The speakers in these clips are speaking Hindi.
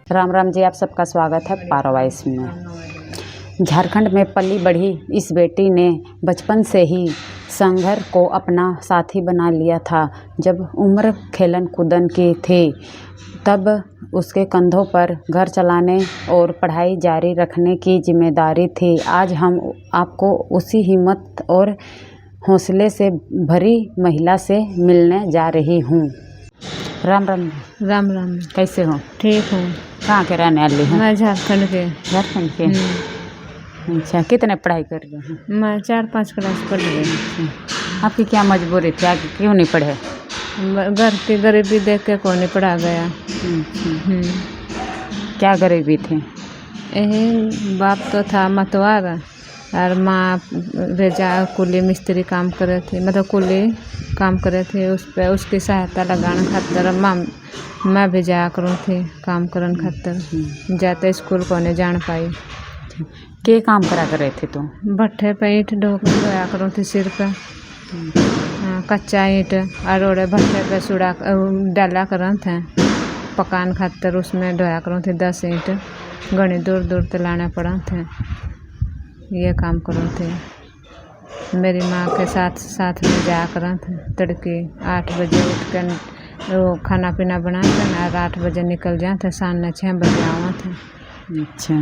राम राम जी, आप सबका स्वागत है पारो वॉइस में। झारखंड में पली बढ़ी इस बेटी ने बचपन से ही संघर्ष को अपना साथी बना लिया था। जब उम्र खेलन कूदन की थी तब उसके कंधों पर घर चलाने और पढ़ाई जारी रखने की जिम्मेदारी थी। आज हम आपको उसी हिम्मत और हौसले से भरी महिला से मिलने जा रही हूँ। राम राम। राम राम। कैसे हो? ठीक हूँ। कहाँ के रहने वाली हैं? मैं झारखंड के। झारखंड के। अच्छा, कितने पढ़ाई कर रहे हैं? मैं 4-5 क्लास पढ़ रही। आपकी क्या मजबूरी थी, आगे क्यों नहीं पढ़े? घर की गरीबी देख के कौन नहीं पढ़ा गया। क्या गरीबी थी? यही बाप तो था मतवार और माँ रेजा कुली मिस्त्री काम करे थी, मतलब कुली काम करे थे। उस पे उसकी सहायता लगाने खातर मैं भी जाया करूँ थी काम करन खातर। जाते स्कूल को नहीं जान पाई। के काम करा करे थे तुम? भट्ठे पे ईंट ढोया करूँ थी सिर पे। हाँ, कच्चा ईंट और ओड़े भट्ठे पे सुड़ा डाला करन थे पकान खातर। उसमें ढोया करूँ थी 10 ईंट। घनी दूर दूर तक लाने पड़ा थे। ये काम करूँ थे। मेरी माँ के साथ में जाया करन थे। तड़के 8 बजे उठ कर वो खाना पीना बनाते और 8 बजे निकल जाते। शाम में 6 बजे आवा थे। अच्छा,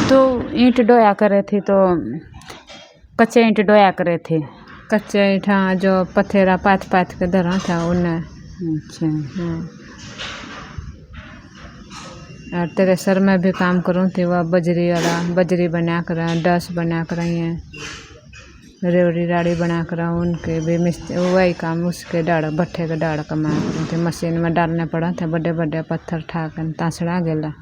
तो ईंट ढोया करे थे तो कच्चे ईंट ढोया करे थे? कच्चे ईंट, हाँ, जो पथेरा पाथ के धरा था उन्हें। अच्छा। हाँ। और तेरेसर में भी काम करूँ थी। वह बजरी बना कर, डस बना कर, रेवड़ी राड़ी बना कर उनके भी मिस्त्री वही काम। उसके भट्ठे के डाड़ कमा करूँ थे। मशीन में डालने पड़ा था बड़े बड़े पत्थर ठाकर तासड़ा गेला।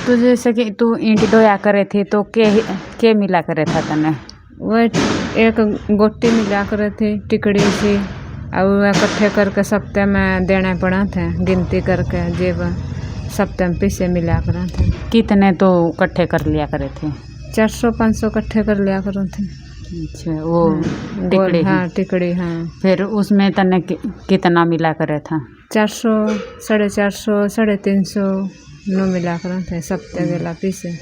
तो जैसे कि तू ईंट ढोया करे थी तो के मिला करे था तने? वह एक गोटी मिला करे थी टिकड़ी सी, और वह इकट्ठे करके सप्ते में देने पड़ा थे। गिनती करके जेब सप्ते में पीछे मिला कर थे। कितने तो इकट्ठे कर लिया करे थे? 400-500 इकट्ठे कर लिया करूँ थे। अच्छा, वो टिकड़ी? हाँ, टिकड़ी। हाँ। फिर उसमें तने कितना मिला करे था? 400, 450, 350 नो मिला कर थे सप्ते गेला पीछे।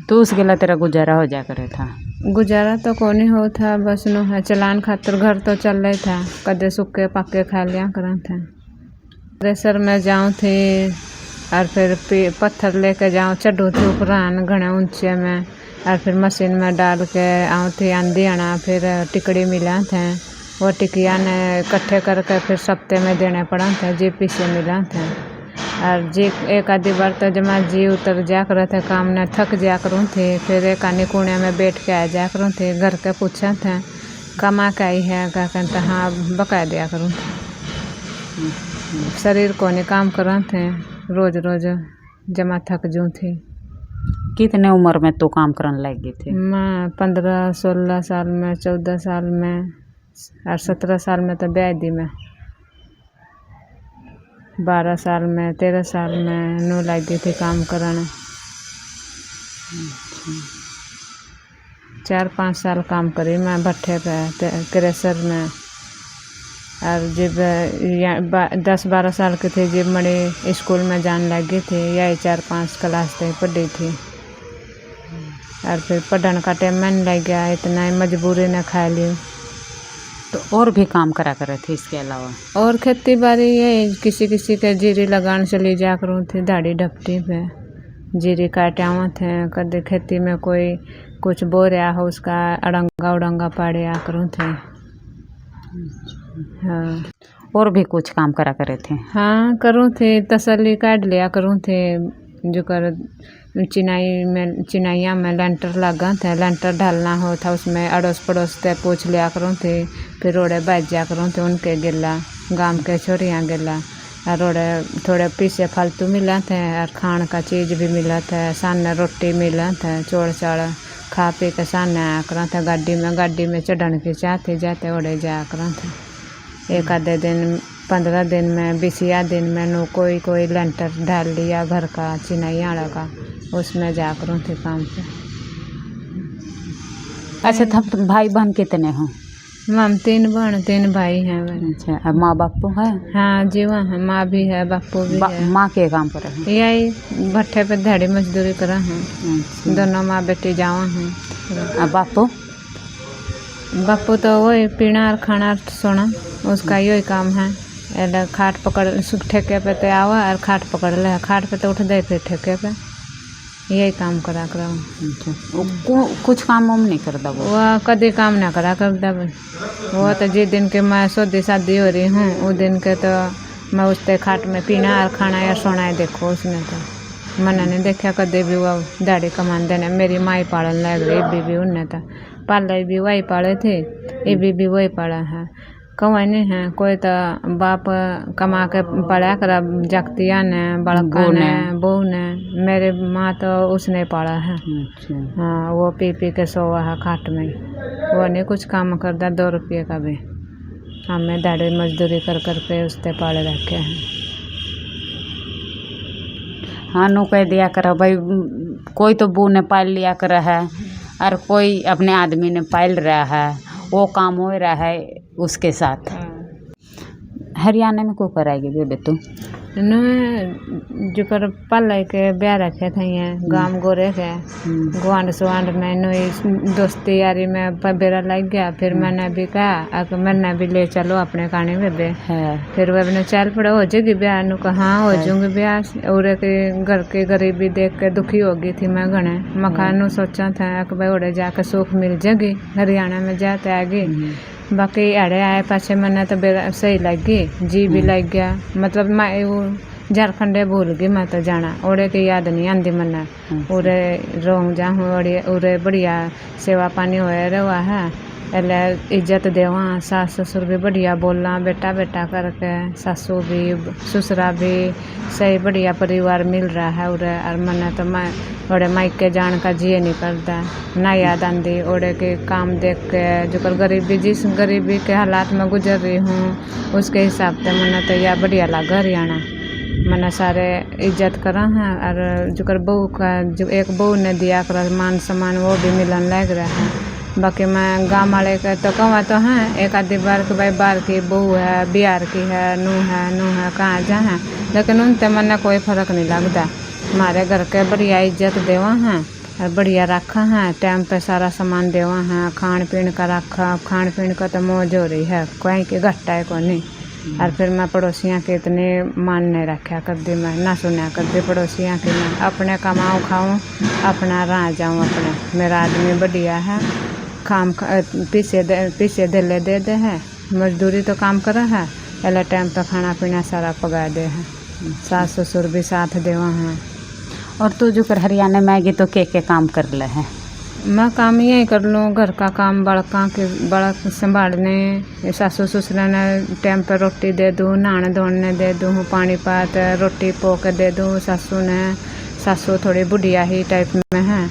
तो उस गेला तेरा गुजारा हो जा करे था? गुजारा तो कौन ही हो था, बस नो है चलान खातर घर तो चल रहा था। कदे सूखे पक्के खा लिया कर थे। थ्रेसर में जाऊँ थे और फिर पत्थर लेके जाऊँ, चढ़ू थे ऊपरान घने ऊंचे में, और फिर मशीन में डाल के आऊँ थी आंधी आना। फिर टिकड़ी मिला थे, वो टिकिया ने इकट्ठे करके फिर सप्ते में देने पड़ा था। जी पीछे मिला थे। और जी एक आधी बार तो जमा जी उतर जा कर थे, काम ने थक जा करूँ थे। फिर एक आने कोने में बैठ के आ जा करूँ थे। घर के पूछा थे कमा के आई है, क्या कहते हाँ बका दिया करूँ थे। शरीर को नहीं काम करा थे, रोज रोज जमा थक जूँ थी। कितने उम्र में तो काम करने लगी थी? मैं 15-16 साल में, 14 साल में और 17 साल में तो ब्याह दी में। 12 साल में, 13 साल में नो लगी थी काम करने। 4-5 साल काम करी मैं भट्ठे पे क्रेशर में। और जब 10-12 साल की थी जब मड़ी स्कूल में जाने लगी थी, यही 4-5 क्लास तक पढ़ी थी। और फिर पढ़ने का टाइम में लग गया, इतना ही मजबूरी ने खा ली। तो और भी काम करा करे थे इसके अलावा? और खेती बाड़ी ये किसी के जीरी लगाने चली जा करूँ थी। दाढ़ी ढपटी पे जीरी काटावा थे। कदे खेती में कोई कुछ बो रहा हो उसका अड़ंगा उड़ंगा पाड़े आ करूँ थे। हाँ। और भी कुछ काम करा करे थे? हाँ, करूँ थे। तसल्ली काट लिया करूँ थे। जो कर चिनाइया में लेंटर लगा था, लेंटर डालना हो था उसमें अड़ोस पड़ोस से पूछ लिया करूँ थे। फिर रोड़े बच जा करूँ थे उनके गिला, गांव के छोरियाँ गिला। और रोड़े थोड़े पीछे फालतू मिला थे और खान का चीज़ भी मिला था। सामने रोटी मिला था, चोड़ चाड़ खा पी के सामने आया करा था। गाड़ी में चढ़न की चाहते जाते ओड़े जाया करा था। एक आधे दिन 15 दिन में 20 दिन में नो कोई लेंटर डाल लिया घर का चिनाइया का, उसमें जा करूँ थे काम पे। अच्छा, तब भाई बहन कितने हो? हम 3 बहन 3 भाई हैं मेरे। अच्छा, अब माँ बापू है? हाँ जीवा है, माँ भी है बापू भी है। माँ के काम पर है? यही भट्ठे पे दिहाड़ी मजदूरी करा हैं। अच्छा। दोनों माँ बेटी जावा हैं। अब बापू? बापू तो वही पीना और खाना और सोना, उसका यही काम है। एला खाट पकड़ ठेके पे तो आवा और खाट पकड़ ले, खाट पे तो उठ दे फिर ठेके पे, यही काम करा कर। अच्छा, कुछ काम वाम नहीं करता वो? वह कभी काम ना करा करता भाई। वो तो जिस दिन के मैं शादी हो रही हूँ उस दिन के तो मैं उसते खाट में पीना और खाना या सोना है। देखो उसने तो मैंने नहीं देखा कभी भी वो दाढ़ी कमान देने। मेरी माँ ही पालन लग रही भी उनने तो पाले भी वही पाले थे, ये भी वही पड़ा है। कौन नहीं है कोई तो बाप कमा के पढ़ा कर जगतिया ने बड़का ने बहू ने। मेरे माँ तो उसने पढ़ा है। अच्छा। हाँ वो पी के सोवा है खाट में, वो नहीं कुछ काम करता 2 रुपये का भी। हमें दाढ़ी मजदूरी कर के उससे पाले रखे हैं। हाँ नो कह दिया कर भाई, कोई तो बू ने पाल लिया कर है और कोई अपने आदमी ने पाल रहा है, वो काम हो रहा है उसके साथ। हरियाणा में को कराएगी बेबे तू? जो कर पल के ब्याह रखे थे गांव गोरे के गुआंड सुआंड में नई दोस्ती यारी में बेरा लग गया। फिर मैंने भी कहा कि मैंने भी ले चलो अपने कहानी बेबे है। फिर वो अपने चल पड़े हो जाएगी ब्याह नु कहा हो जाऊंगी ब्याह। और के घर की गरीबी देख के दुखी हो गई थी मैं घने। मकान सोचा था कि भाई उड़े जाके सुख मिल जाएगी, हरियाणा में जाते आगे। बाकी अड़े आए पाछे मैंने तो सही लगी, जी भी लग गया। मतलब मैं वो झारखंडे भूल गई मैं तो जाना, ओड़े की याद नहीं आती मैंने। उरे रोंग जाऊँ उरे बढ़िया सेवा पानी होए रहा है, एले इज्जत देवा। सास ससुर भी बढ़िया बोलना बेटा बेटा करके, सासू भी ससुरा भी सही बढ़िया परिवार मिल रहा है उरे। और मैंने तो मैं ओड़े मायके जान का जिए नहीं करता ना याद आती। ओड़े के काम देख के जो कर गरीबी जिस गरीबी के हालात में गुजर रही हूँ उसके हिसाब से मैंने तो यह बढ़िया लगा हरियाणा। मैंने सारे इज्जत करा है। और जो कर बहू का जो एक बहू ने दिया कर मान सम्मान वो भी मिलन लग रहा है। बाकी मैं गाँव वाले के तो कहवा तो हैं एक आधी बार के भाई बार की बहू है, बिहार की है, नू है कहाँ जहाँ, लेकिन उनसे मैंने कोई फ़र्क नहीं लगता। हमारे घर के बढ़िया इज्जत देवा हैं और बढ़िया रखा है, टाइम पे सारा सामान देवा है, खान पीन का रखा। खान पीन का तो मौज हो रही है, कोई की घट्टा है को नहीं। और फिर मैं पड़ोसियाँ के इतने मान नहीं रखा कर दी, मैं ना सुना कर दी पड़ोसियाँ की। मैं अपने कमाऊँ खाऊँ अपना रह जाऊँ अपने। मेरा आदमी बढ़िया है, काम पीछे दिले दे है, मजदूरी तो काम करा है, पहले टाइम पे खाना पीना सारा पका दे है। सास ससुर भी साथ देवा हैं। और तू जो कर हरियाणा में आएगी तो के काम कर ले है? मैं काम यही कर लूँ, घर का काम बड़ा संभालने, सासू ससुर ने टाइम पर रोटी दे दूँ, नहाने धोने दे दूँ, पानी पात रोटी पोक दे दूँ। सासू थोड़ी बुढ़िया ही टाइप में है।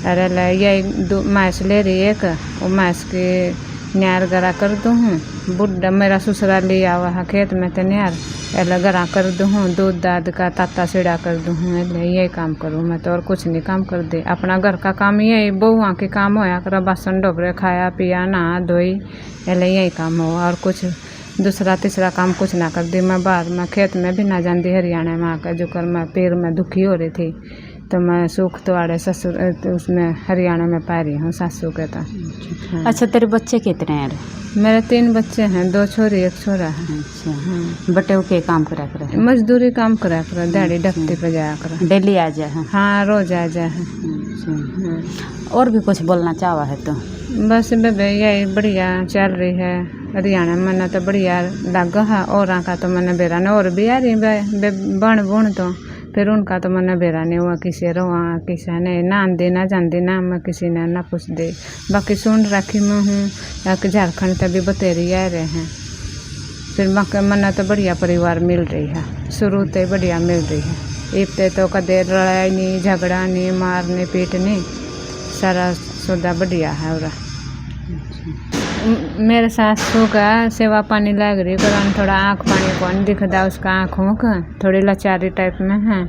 अरे यही मैस ले रही एक, वो मैस की न्यार गरा कर दूँ। बुढ़ा मेरा ससुराल ले आवा है खेत में तो न्यार एला गरा कर दूँ, दूध दाद का ताता सीढ़ा कर दूँ। यही काम करूँ मैं तो, और कुछ नहीं काम कर दे। अपना घर का काम यही बहुआ के काम होया कर, बासन डोबरे खाया पिया नहा धोई, एले यही काम हो। और कुछ दूसरा तीसरा काम कुछ ना कर दी। मैं बाहर में खेत में भी ना जाती हरियाणा में आकर। जो कर मैं पैर में दुखी हो रही थी तो मैं सुख तो आड़े ससुर तो उसमें हरियाणा में पा रही हूँ सासू के तो। अच्छा, तेरे बच्चे कितने हैं? मेरे 3 बच्चे हैं, 2 छोरी 1 छोरा है। अच्छा, हाँ। बटे के काम करा कर? मजदूरी काम करा कर, दिहाड़ी डफ्ती पे जाया कर। डेली आ जाए? हाँ रोज आ जाए। अच्छा। और भी कुछ बोलना चाहवा है तो? बस बेबे यही बढ़िया चल रही है हरियाणा में, मैंने तो बढ़िया लगा है। और का तो मैंने बेरा ने और भी आ रही बन बुन तो फिर उनका तो मैंने बेरा नहीं हुआ किसी रोआ किसी ने ना आंदी ना जानती ना मैं किसी ने ना पूछ दे। बाकी सुन रखी मैं हूँ कि झारखंड तभी बतेरी आ रहे हैं। फिर मैंने तो बढ़िया परिवार मिल रही है, शुरू से बढ़िया मिल रही है। इतने तो कदे लड़ाई नहीं झगड़ा नहीं मारने पीटने, सारा सौदा बढ़िया है। और मेरे सासू का सेवा पानी लग रही करान, थोड़ा आँख पानी कौन दिखता उसका आँखों का, थोड़ी लाचारी टाइप में है।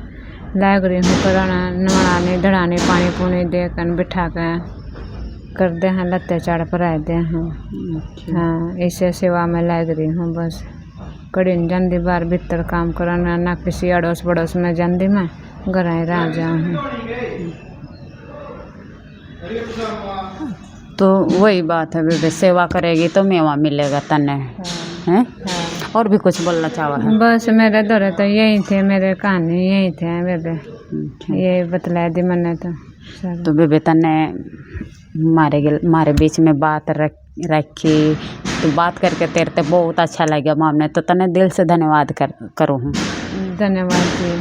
लग रही हूँ कराना नवाने धड़ाने पानी पुनी दे कर बिठा कर कर दे हैं, अत्याचार पर आए दे हैं। हाँ, इसे सेवा में लग रही हूँ बस। कड़ी जल्दी बार भीतर काम करना, ना किसी अड़ोस पड़ोस में जल्दी में गराए रह जाऊँ। तो वही बात है बेबे, सेवा करेगी तो मेवा मिलेगा तने हैं। और भी कुछ बोलना चाहा है? बस मेरे दौरे तो यही थे, मेरे कहानी यही थे बेबे, यही बतला दी मैंने तो बेबे तने मारे बीच में बात रखी, तो बात करके तेरे ते बहुत अच्छा लगा मामने, तो तने दिल से धन्यवाद करूँ हूँ। धन्यवाद जी।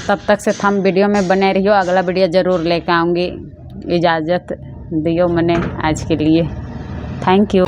तब तक से थम वीडियो में बने रहियो, अगला वीडियो ज़रूर लेकर आऊँगी। इजाज़त दियो मने आज के लिए, थैंक यू।